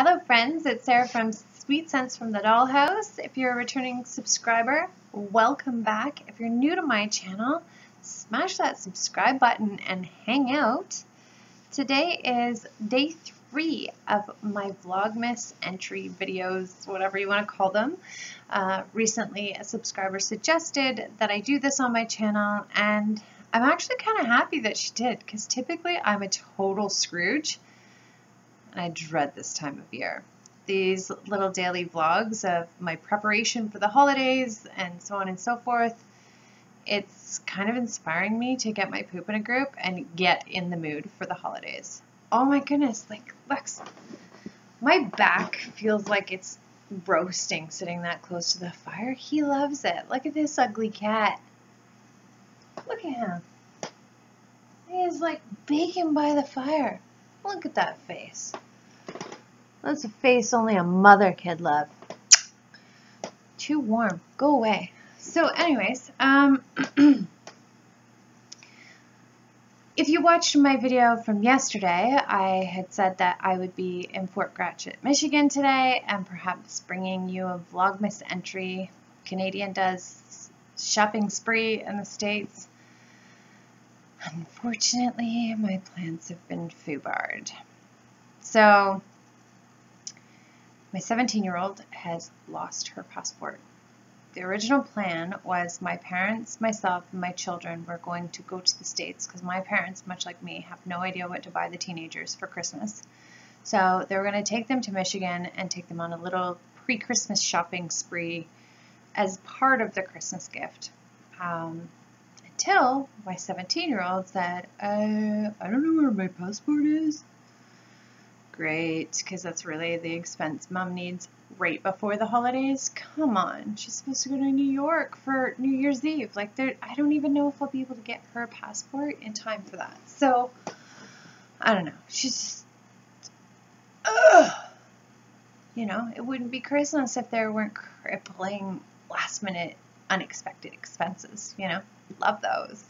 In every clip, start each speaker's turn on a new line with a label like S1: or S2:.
S1: Hello friends, it's Sarah from Sweet Scents from the Dollhouse. If you're a returning subscriber, welcome back. If you're new to my channel, smash that subscribe button and hang out. Today is day 3 of my Vlogmas entry videos, whatever you want to call them. Recently a subscriber suggested that I do this on my channel, and I'm actually kind of happy that she did, because typically I'm a total Scrooge. I dread this time of year. These little daily vlogs of my preparation for the holidays and so on and so forth, it's kind of inspiring me to get my poop in a group and get in the mood for the holidays. Oh my goodness, like, look, my back feels like it's roasting sitting that close to the fire. He loves it. Look at this ugly cat. Look at him. He is like baking by the fire. Look at that face. That's a face only a mother could love. Too warm. Go away. So anyways, if you watched my video from yesterday, I had said that I would be in Fort Gratiot, Michigan today, and perhaps bringing you a Vlogmas entry. Canadian does shopping spree in the States. Unfortunately, my plans have been foobarred. So, my 17-year-old has lost her passport. The original plan was my parents, myself, and my children were going to go to the States because my parents, much like me, have no idea what to buy the teenagers for Christmas. So, they were going to take them to Michigan and take them on a little pre-Christmas shopping spree as part of the Christmas gift. Until my 17-year-old said, I don't know where my passport is. Great, because that's really the expense Mom needs right before the holidays. Come on, she's supposed to go to New York for New Year's Eve. Like, I don't even know if I'll be able to get her passport in time for that. So, I don't know. She's just, you know, it wouldn't be Christmas if there weren't crippling last-minute unexpected expenses, you know. Love those.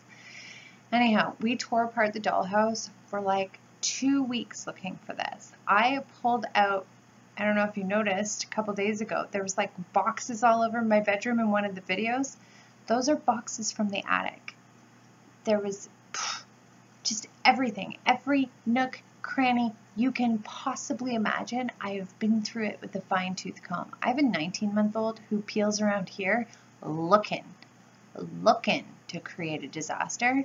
S1: Anyhow, we tore apart the dollhouse for like 2 weeks looking for this. I pulled out, I don't know if you noticed, a couple days ago, there was like boxes all over my bedroom in one of the videos. Those are boxes from the attic. There was just everything, every nook, cranny you can possibly imagine. I have been through it with a fine-tooth comb. I have a 19-month-old who peels around here looking to create a disaster.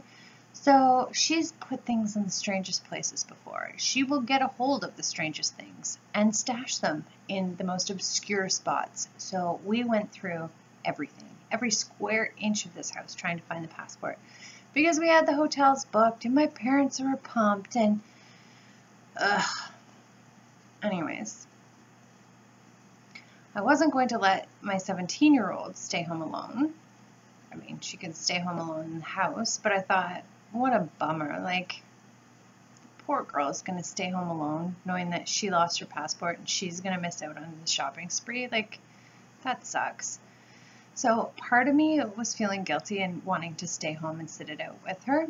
S1: So she's put things in the strangest places before. She will get a hold of the strangest things and stash them in the most obscure spots. So we went through everything, every square inch of this house trying to find the passport, because we had the hotels booked and my parents were pumped and anyways, I wasn't going to let my 17-year-old stay home alone. I mean, she could stay home alone in the house, but I thought, what a bummer. Like, the poor girl is going to stay home alone, knowing that she lost her passport and she's going to miss out on the shopping spree. Like, that sucks. So, part of me was feeling guilty and wanting to stay home and sit it out with her.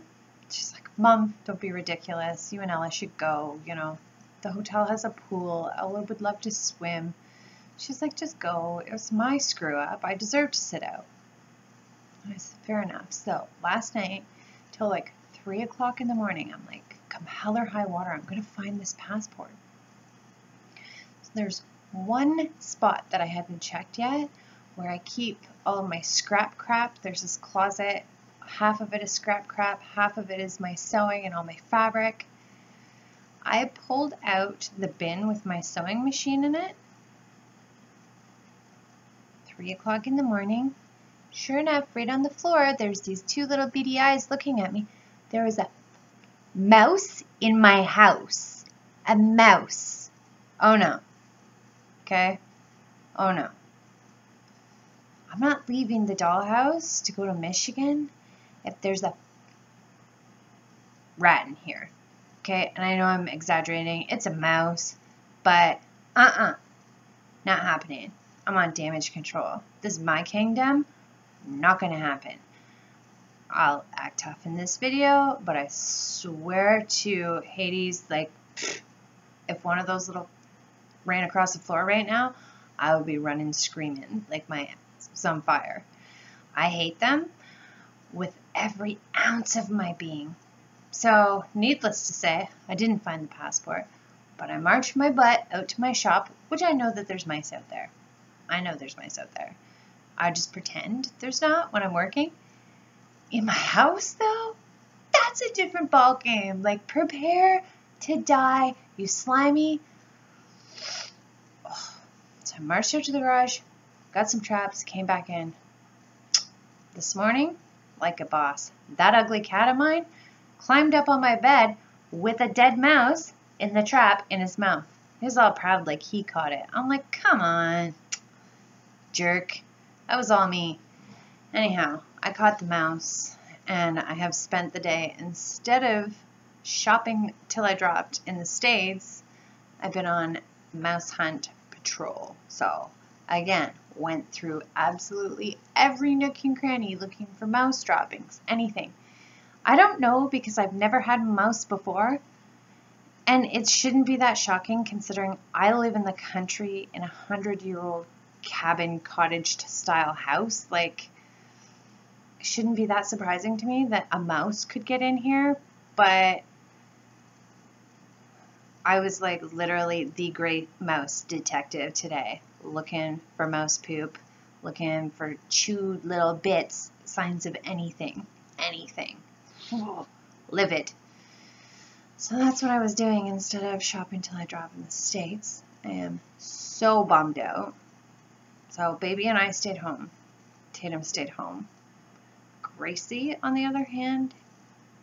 S1: She's like, Mom, don't be ridiculous. You and Ella should go, you know. The hotel has a pool. Ella would love to swim. She's like, just go. It was my screw up. I deserve to sit out. I said, fair enough. So last night till like 3 o'clock in the morning, I'm like, come hell or high water, I'm going to find this passport. So there's one spot that I hadn't checked yet where I keep all of my scrap crap. There's this closet. Half of it is scrap crap. Half of it is my sewing and all my fabric. I pulled out the bin with my sewing machine in it. 3 o'clock in the morning. Sure enough, right on the floor, there's these two little beady eyes looking at me. There was a mouse in my house. A mouse. Oh no. Okay? Oh no. I'm not leaving the dollhouse to go to Michigan if there's a rat in here. Okay? And I know I'm exaggerating. It's a mouse. But, not happening. I'm on damage control. This is my kingdom. Not going to happen. I'll act tough in this video, but I swear to Hades, like, if one of those little ran across the floor right now, I would be running screaming like my ass was on fire. I hate them with every ounce of my being. So, needless to say, I didn't find the passport, but I marched my butt out to my shop, which I know that there's mice out there. I know there's mice out there. I just pretend there's not when I'm working. In my house, though, that's a different ball game. Like, prepare to die, you slimy. Oh. So I marched out to the garage, got some traps, came back in. This morning, like a boss, that ugly cat of mine climbed up on my bed with a dead mouse in the trap in his mouth. He was all proud like he caught it. I'm like, come on, jerk. That was all me. Anyhow, I caught the mouse, and I have spent the day, instead of shopping till I dropped in the States, I've been on mouse hunt patrol. So, again, went through absolutely every nook and cranny looking for mouse droppings, anything. I don't know because I've never had a mouse before, and it shouldn't be that shocking considering I live in the country in a 100-year-old cabin cottage style house. Like, it shouldn't be that surprising to me that a mouse could get in here, but I was like literally the great mouse detective today, looking for mouse poop, looking for chewed little bits, signs of anything. Livid. So that's what I was doing instead of shopping till I drop in the States. I am so bummed out. So baby and I stayed home. Tatum stayed home. Gracie, on the other hand,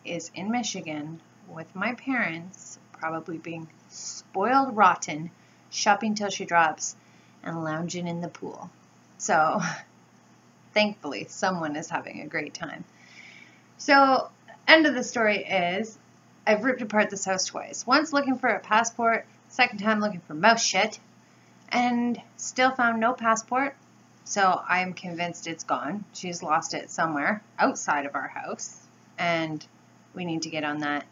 S1: is in Michigan with my parents, probably being spoiled rotten, shopping till she drops, and lounging in the pool. So thankfully, someone is having a great time. So, end of the story is, I've ripped apart this house twice. Once looking for a passport, second time looking for mouse shit, and still found no passport. So I'm convinced it's gone. She's lost it somewhere outside of our house, and we need to get on that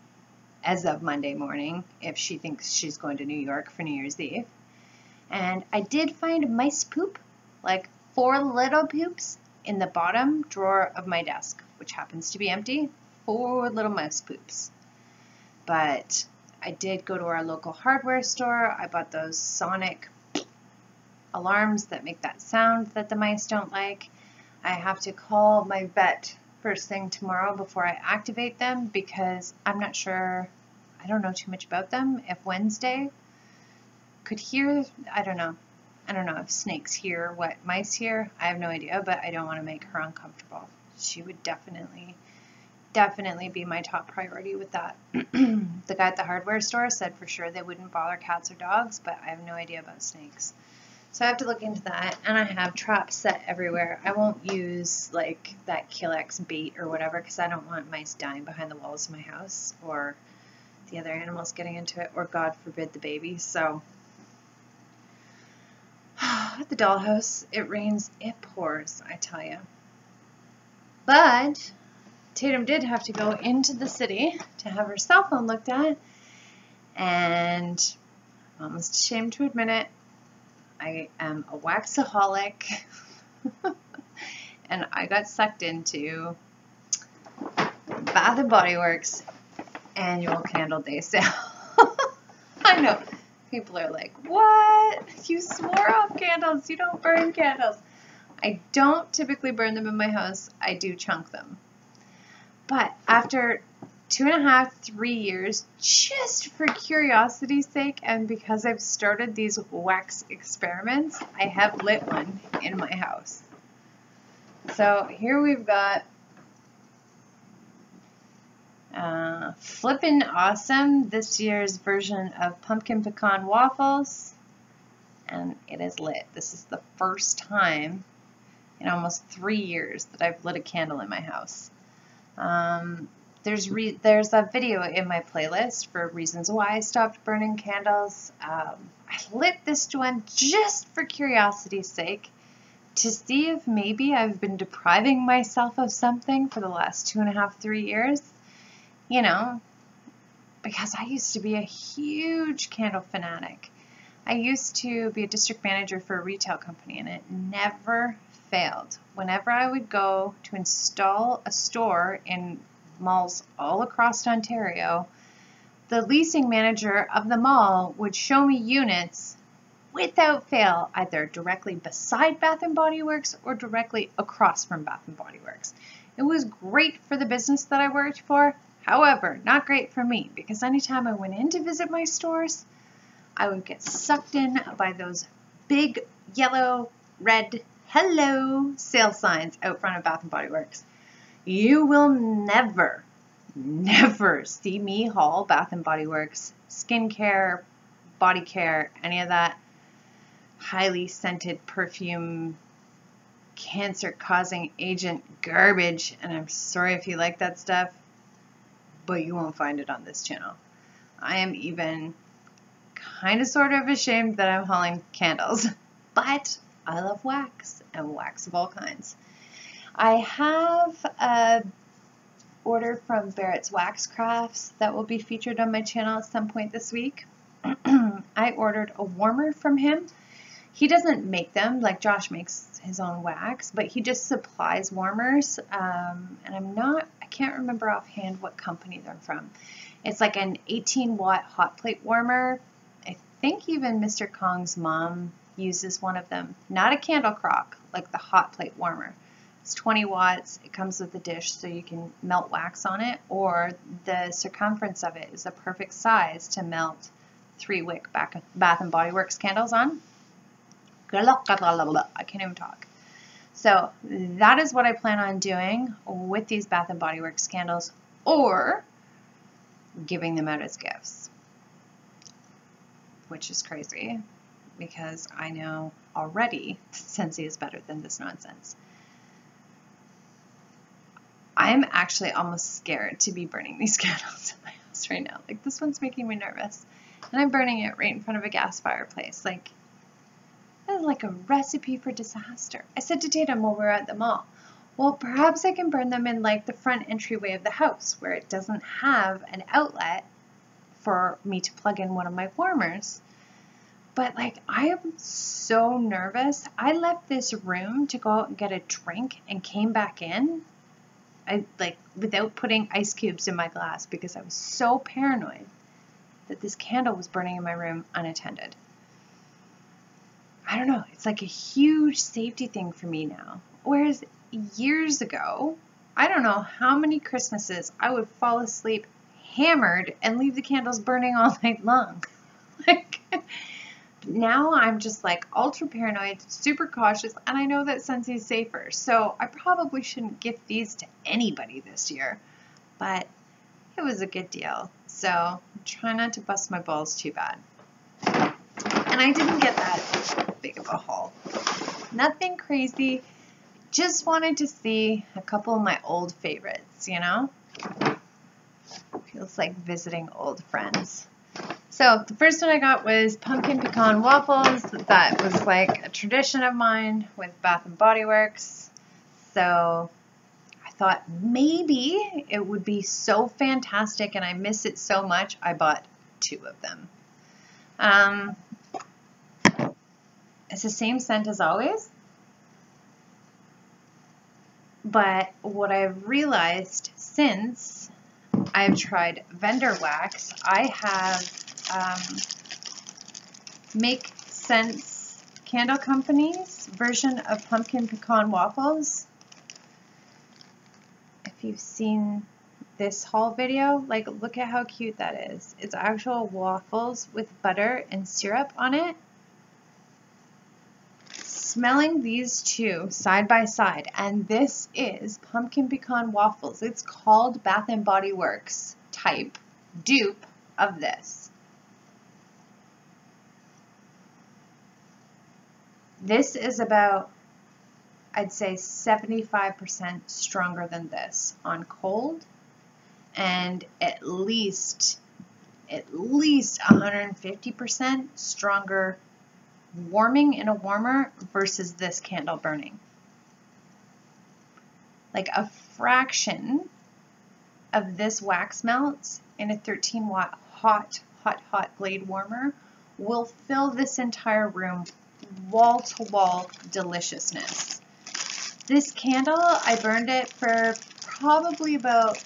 S1: as of Monday morning if she thinks she's going to New York for New Year's Eve. And I did find mice poop, like 4 little poops, in the bottom drawer of my desk, which happens to be empty. 4 little mouse poops. But I did go to our local hardware store. I bought those sonic alarms that make that sound that the mice don't like. I have to call my vet first thing tomorrow before I activate them because I'm not sure, I don't know too much about them. If Wednesday could hear, I don't know if snakes hear what mice hear. I have no idea, but I don't want to make her uncomfortable. She would definitely be my top priority with that. The guy at the hardware store said for sure they wouldn't bother cats or dogs, but I have no idea about snakes. So I have to look into that, and I have traps set everywhere. I won't use like that Kill-X bait or whatever because I don't want mice dying behind the walls of my house or the other animals getting into it, or God forbid the baby. So at the dollhouse, it rains, it pours, I tell you. But Tatum did have to go into the city to have her cell phone looked at, and I'm almost ashamed to admit it, I am a waxaholic, and I got sucked into Bath & Body Works annual candle day sale. I know, people are like, what? You swore off candles, you don't burn candles. I don't typically burn them in my house, I do chunk them. But after 2.5, 3 years, just for curiosity's sake, and because I've started these wax experiments, I have lit one in my house. So here we've got Flippin' Awesome, this year's version of Pumpkin Pecan Waffles, and it is lit. This is the first time in almost 3 years that I've lit a candle in my house. There's a video in my playlist for reasons why I stopped burning candles. I lit this one just for curiosity's sake to see if maybe I've been depriving myself of something for the last 2.5, 3 years. You know, because I used to be a huge candle fanatic. I used to be a district manager for a retail company, and it never failed. Whenever I would go to install a store in malls all across Ontario, the leasing manager of the mall would show me units without fail, either directly beside Bath & Body Works or directly across from Bath & Body Works. It was great for the business that I worked for, however, not great for me, because anytime I went in to visit my stores, I would get sucked in by those big yellow, red, hello sale signs out front of Bath & Body Works. You will never see me haul Bath & Body Works skincare, body care, any of that highly scented perfume, cancer-causing agent garbage. And I'm sorry if you like that stuff, but you won't find it on this channel. I am even kind of sort of ashamed that I'm hauling candles, but I love wax, and wax of all kinds. I have a order from Barrett's Wax Crafts that will be featured on my channel at some point this week. I ordered a warmer from him. He doesn't make them, like Josh makes his own wax, but he just supplies warmers, and I can't remember offhand what company they're from. It's like an 18-watt hot plate warmer. I think even Mr. Kong's mom uses one of them. Not a candle crock, like the hot plate warmer. It's 20 watts. It comes with a dish so you can melt wax on it, or the circumference of it is a perfect size to melt 3-wick Bath & Body Works candles on. I can't even talk. So that is what I plan on doing with these Bath & Body Works candles, or giving them out as gifts, which is crazy because I know already SCENTSY is better than this nonsense. I'm actually almost scared to be burning these candles in my house right now. Like, this one's making me nervous, and I'm burning it right in front of a gas fireplace. Like, that is like a recipe for disaster. I said to Tatum while we were at the mall, well, perhaps I can burn them in like the front entryway of the house where it doesn't have an outlet for me to plug in one of my warmers. But like, I am so nervous. I left this room to go out and get a drink and came back in, without putting ice cubes in my glass, because I was so paranoid that this candle was burning in my room unattended. I don't know. It's like a huge safety thing for me now. Whereas years ago, I don't know how many Christmases I would fall asleep hammered and leave the candles burning all night long. Like, now I'm just like ultra paranoid, super cautious, and I know that SCENTSY is safer. So I probably shouldn't gift these to anybody this year, but it was a good deal. So try not to bust my balls too bad. And I didn't get that big of a haul. Nothing crazy. Just wanted to see a couple of my old favorites, you know? Feels like visiting old friends. So the first one I got was pumpkin pecan waffles. That was like a tradition of mine with Bath & Body Works. So I thought maybe it would be so fantastic and I miss it so much, I bought 2 of them. It's the same scent as always, but what I've realized since I've tried vendor wax, I have Make Sense Candle Company's version of pumpkin pecan waffles. If you've seen this haul video, like, look at how cute that is. It's actual waffles with butter and syrup on it. Smelling these 2 side by side, and this is pumpkin pecan waffles. It's called Bath & Body Works type dupe of this. This is about, I'd say, 75% stronger than this on cold, and at least 150% stronger warming in a warmer versus this candle burning. Like a fraction of this wax melts in a 13-watt hot blade warmer, will fill this entire room, wall-to-wall deliciousness. This candle, I burned it for probably about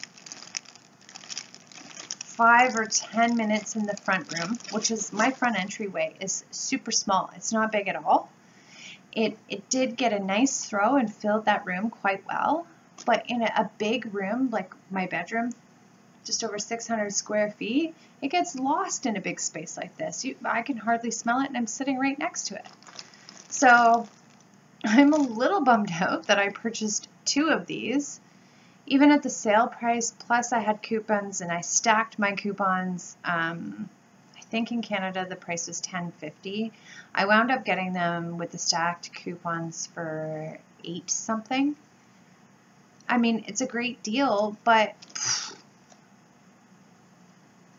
S1: 5 or 10 minutes in the front room, which is my front entryway is super small. It's not big at all. It did get a nice throw and filled that room quite well, but in a big room like my bedroom, just over 600 square feet, it gets lost in a big space like this. I can hardly smell it, and I'm sitting right next to it. So I'm a little bummed out that I purchased 2 of these, even at the sale price, plus I had coupons, and I stacked my coupons. I think in Canada the price was $10.50. I wound up getting them with the stacked coupons for $8 something. I mean, it's a great deal, but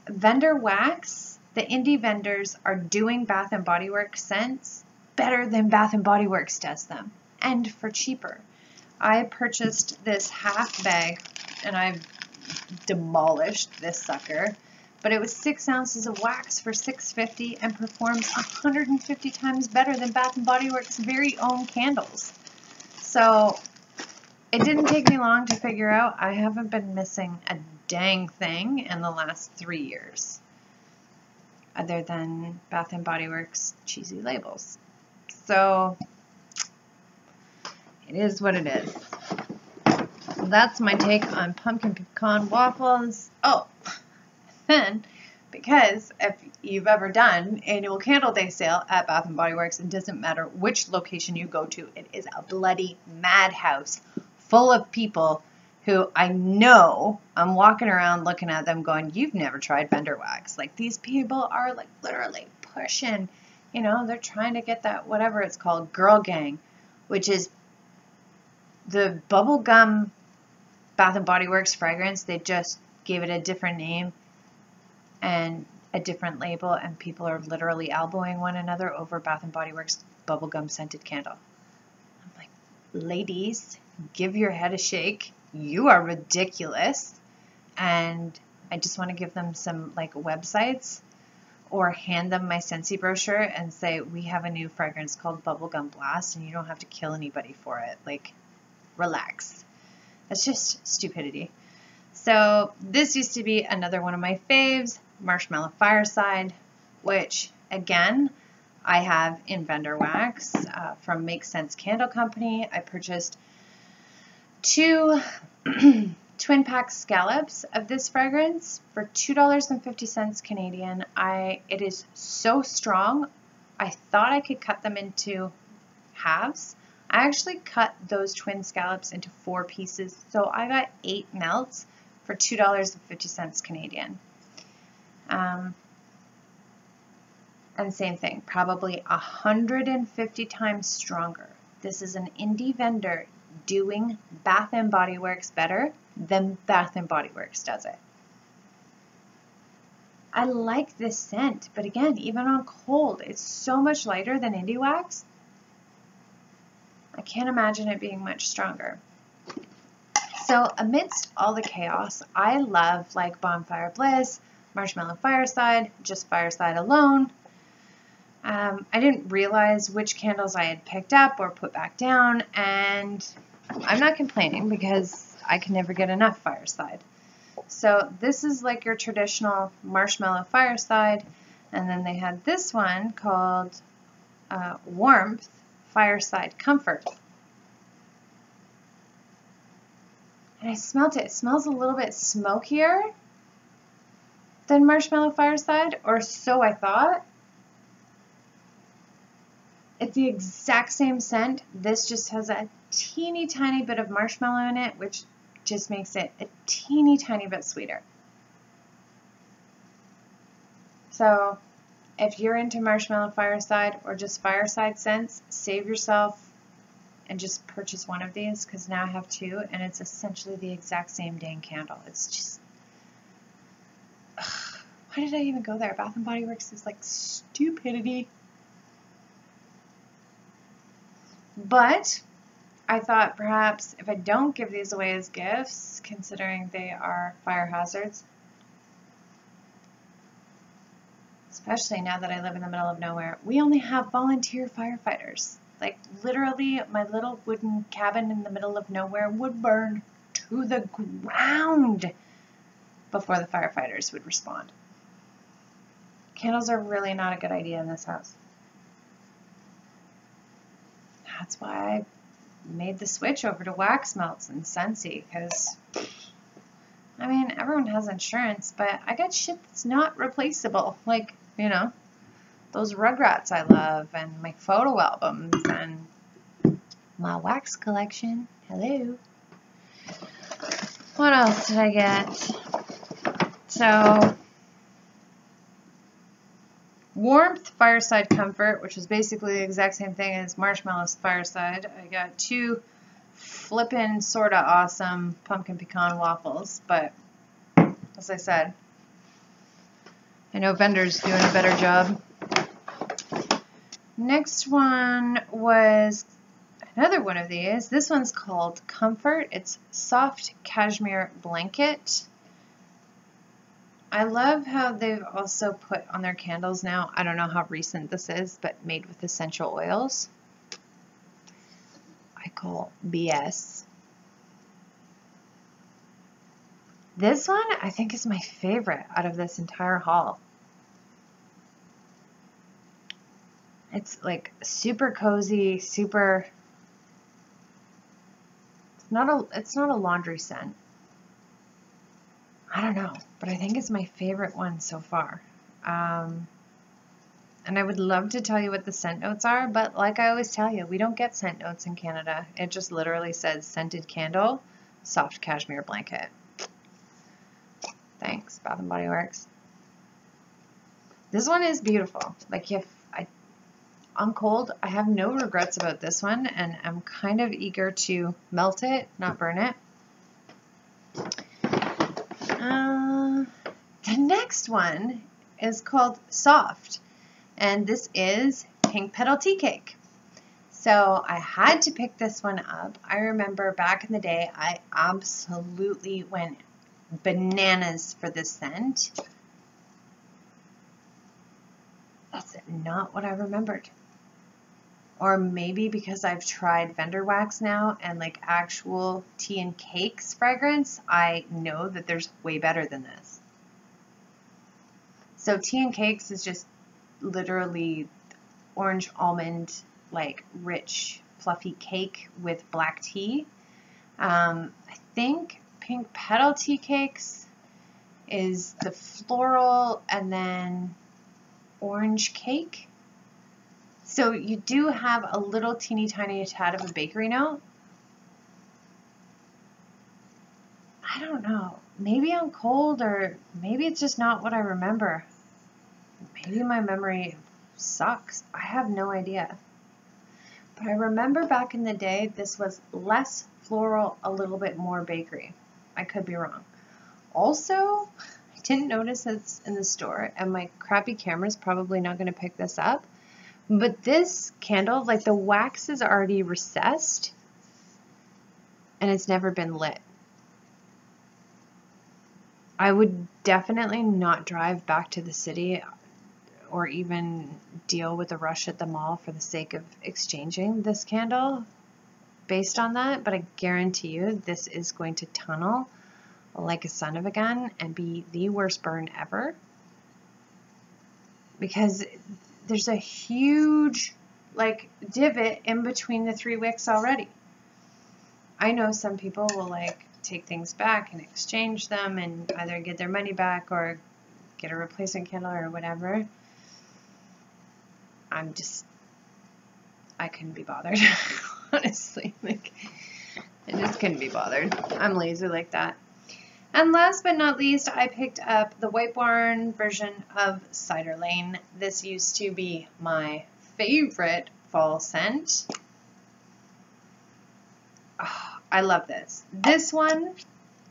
S1: vendor wax, the indie vendors are doing Bath & Body Works scents better than Bath & Body Works does them, and for cheaper. I purchased this half bag, and I've demolished this sucker, but it was 6 ounces of wax for $6.50 and performs 150 times better than Bath & Body Works' very own candles. So it didn't take me long to figure out I haven't been missing a dang thing in the last 3 years, other than Bath & Body Works cheesy labels. So it is what it is. That's my take on pumpkin pecan waffles. Oh, then, because if you've ever done annual candle day sale at Bath & Body Works, it doesn't matter which location you go to, it is a bloody madhouse full of people who I know I'm walking around looking at them going, you've never tried vendor wax. Like, these people are like literally pushing, you know, they're trying to get that, whatever it's called, Girl Gang, which is the bubblegum Bath & Body Works fragrance. They just gave it a different name and a different label, and people are literally elbowing one another over Bath & Body Works bubblegum scented candle. I'm like, ladies, give your head a shake. You are ridiculous. And I just want to give them some like websites, or hand them my SCENTSY brochure and say, we have a new fragrance called Bubblegum Blast, and you don't have to kill anybody for it. Like, relax. That's just stupidity. So this used to be another one of my faves, Marshmallow Fireside, which again, I have in vendor wax from Make Sense Candle Company. I purchased 2 twin pack scallops of this fragrance for $2.50 Canadian. It is so strong, I thought I could cut them into halves. I actually cut those twin scallops into 4 pieces, so I got 8 melts for $2.50 Canadian. And same thing, probably 150 times stronger. This is an indie vendor doing Bath & Body Works better than Bath & Body Works does it. I like this scent, but again, even on cold, it's so much lighter than indie wax. I can't imagine it being much stronger. So amidst all the chaos, I love like Bonfire Bliss, Marshmallow Fireside, just Fireside alone. I didn't realize which candles I had picked up or put back down, and I'm not complaining because I can never get enough Fireside. So this is like your traditional Marshmallow Fireside, and then they had this one called Warmth Fireside Comfort. And I smelled it. It smells a little bit smokier than Marshmallow Fireside, or so I thought. It's the exact same scent. This just has a teeny tiny bit of marshmallow in it, which just makes it a teeny tiny bit sweeter. So if you're into Marshmallow Fireside or just Fireside scents, save yourself and just purchase one of these, because now I have 2 and it's essentially the exact same dang candle. It's just, why did I even go there? Bath & Body Works is like stupidity. But I thought perhaps if I don't give these away as gifts, considering they are fire hazards, especially now that I live in the middle of nowhere, we only have volunteer firefighters. Like, literally, my little wooden cabin in the middle of nowhere would burn to the ground before the firefighters would respond. Candles are really not a good idea in this house. That's why I made the switch over to wax melts and SCENTSY, because, I mean, everyone has insurance, but I got shit that's not replaceable. Like, you know, those Rugrats I love, and my photo albums, and my wax collection. Hello. What else did I get? So, Warmth Fireside Comfort, which is basically the exact same thing as Marshmallow's Fireside. I got 2 flippin' sorta awesome pumpkin pecan waffles, but as I said, I know vendors doing a better job. Next one was another one of these. This one's called Comfort. It's soft cashmere blanket. I love how they've also put on their candles now, I don't know how recent this is, but made with essential oils. I call BS. This one I think is my favorite out of this entire haul. It's like super cozy, super, it's not a laundry scent. I don't know, but I think it's my favorite one so far. And I would love to tell you what the scent notes are, but like I always tell you, we don't get scent notes in Canada. It just literally says scented candle, soft cashmere blanket. Thanks, Bath & Body Works. This one is beautiful. Like, I'm cold. I have no regrets about this one, and I'm kind of eager to melt it, not burn it. The next one is called Soft, and this is Pink Petal Tea Cake. So I had to pick this one up. I remember back in the day, I absolutely went bananas for this scent. That's not what I remembered. Or maybe because I've tried vendor wax now and like actual tea and cakes fragrance, I know that there's way better than this. So tea and cakes is just literally orange almond, like rich, fluffy cake with black tea. I think Pink Petal Tea Cakes is the floral and then orange cake. So you do have a little teeny tiny tad of a bakery note. I don't know. Maybe I'm cold, or maybe it's just not what I remember. Maybe my memory sucks. I have no idea. But I remember back in the day, this was less floral, a little bit more bakery. I could be wrong. Also, I didn't notice it's in the store, and my crappy camera's probably not going to pick this up. But this candle, like the wax is already recessed, and it's never been lit. I would definitely not drive back to the city or even deal with a rush at the mall for the sake of exchanging this candle based on that, but I guarantee you this is going to tunnel like a son of a gun and be the worst burn ever, because there's a huge like divot in between the 3 wicks already. I know some people will like take things back and exchange them and either get their money back or get a replacement candle or whatever. I couldn't be bothered. Honestly, like, I just couldn't be bothered. I'm lazy like that. And last but not least, I picked up the White Barn version of Cider Lane. This used to be my favorite fall scent. Oh, I love this. This one,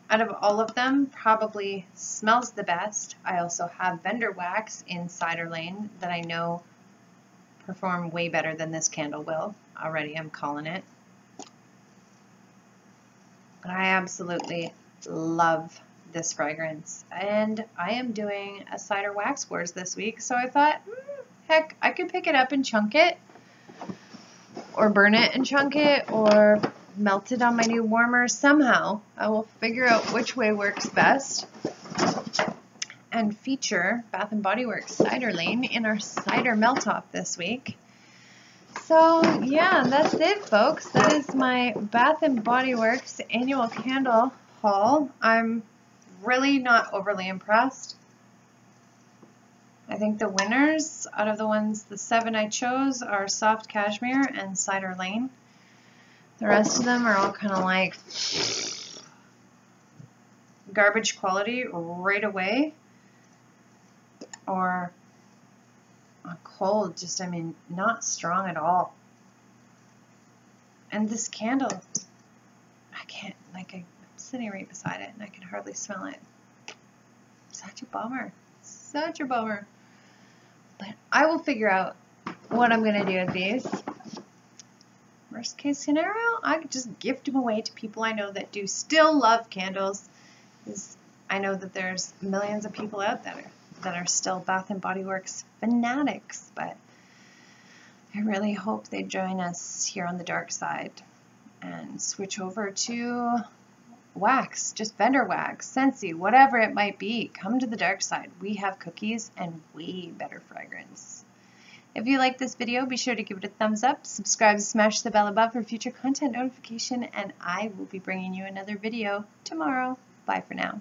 S1: out of all of them, probably smells the best. I also have vendor wax in Cider Lane that I know perform way better than this candle will. Already I'm calling it. But I absolutely love this fragrance, and I am doing a cider wax wars this week, so I thought, heck, I could pick it up and chunk it, or burn it and chunk it, or melt it on my new warmer. Somehow I will figure out which way works best and feature Bath & Body Works Cider Lane in our cider melt-off this week. So yeah, that's it, folks. That is my Bath & Body Works annual candle haul. I'm really not overly impressed. I think the winners out of the 7 I chose are Soft Cashmere and Cider Lane. The rest of them are all kind of like garbage quality right away, or cold, just, I mean, not strong at all. And this candle, I can't, like, I'm sitting right beside it and I can hardly smell it. Such a bummer. Such a bummer. But I will figure out what I'm going to do with these. Worst case scenario, I could just gift them away to people I know that do still love candles. Because I know that there's millions of people out there that are still Bath & Body Works fanatics, but I really hope they join us here on the dark side and switch over to wax, just vendor wax, SCENTSY, whatever it might be. Come to the dark side. We have cookies and way better fragrance. If you like this video, be sure to give it a thumbs up, subscribe, smash the bell above for future content notification, and I will be bringing you another video tomorrow. Bye for now.